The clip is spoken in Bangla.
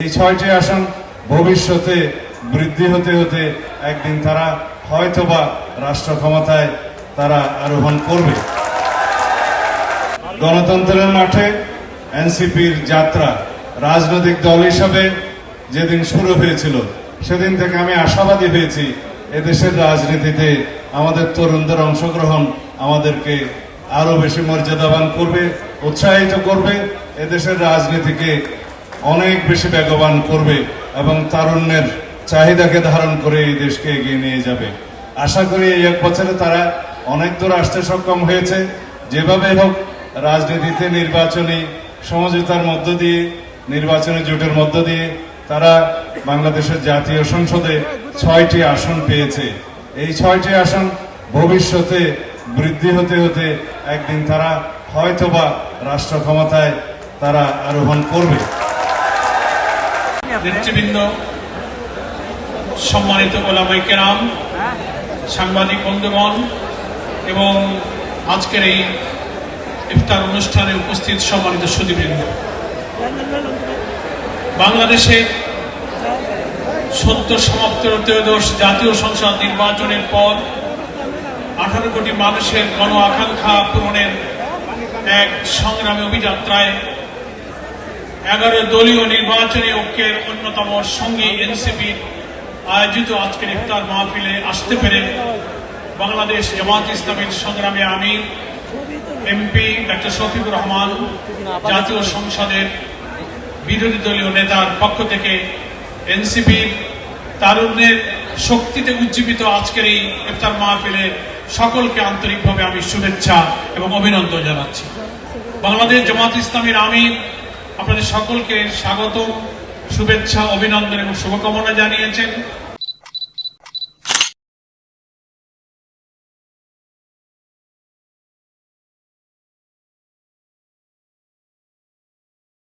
এই ৬টি আসন ভবিষ্যতে বৃদ্ধি হতে হতে একদিন তারা হয়তোবা রাষ্ট্র ক্ষমতায় তারা আরোহণ করবে। গণতন্ত্রের মাঠে এনসিপির যাত্রা রাজনৈতিক দল হিসাবে যেদিন শুরু হয়েছিল সেদিন থেকে আমি আশাবাদী হয়েছি এদেশের রাজনীতিতে আমাদের তরুণদের অংশগ্রহণ আমাদেরকে আরো বেশি মর্যাদাবান করবে, উৎসাহিত করবে, এদেশের রাজনীতিকে অনেক বেশি বেগবান করবে এবং তারুণ্যের চাহিদাকে ধারণ করে এই দেশকে এগিয়ে নিয়ে যাবে। আশা করি এই ১ বছরে তারা অনেক দূর আসতে সক্ষম হয়েছে। যেভাবে হোক রাজনীতিতে নির্বাচনী সমঝোতার মধ্য দিয়ে, নির্বাচনী জোটের মধ্য দিয়ে তারা বাংলাদেশের জাতীয় সংসদে ৬টি আসন পেয়েছে। এই ৬টি আসন ভবিষ্যতে বৃদ্ধি হতে হতে একদিন তারা হয়তোবা রাষ্ট্র ক্ষমতায় তারা আরোহণ করবে। নেতৃবৃন্দ, সম্মানিত ওলামায়ে কেরাম, সাংবাদিক বন্ধুগণ এবং আজকের এই ইফতার অনুষ্ঠানে উপস্থিত সম্মানিত সুধীবৃন্দ, বাংলাদেশে সদ্য সমাপ্ত ত্রয়োদশ জাতীয় সংসদ নির্বাচনের পর 18 কোটি মানুষের গণ আকাঙ্ক্ষা পূরণের এক সংগ্রামী অভিযাত্রায় 11 দলীয় নির্বাচনী ঐক্যের অন্যতম সঙ্গী এনসিপি আয়োজিত আজকের ইফতার মাহফিলে আসতে পেরে বাংলাদেশ জামাত ইসলামীর সংগ্রামী আমির এমপি ডক্টর শফিকুর রহমান, জাতীয় সংসদের বিরোধী দলীয় নেতার পক্ষ থেকে এনসিপির তারুণ্যের শক্তিতে উজ্জীবিত আজকের এই ইফতার মাহফিলে সকলকে আন্তরিকভাবে আমি শুভেচ্ছা এবং অভিনন্দন জানাচ্ছি। বাংলাদেশ জামাত ইসলামীর আমির আপনাদের সকলকে স্বাগত, শুভেচ্ছা, অভিনন্দন এবং শুভকামনা জানিয়েছেন।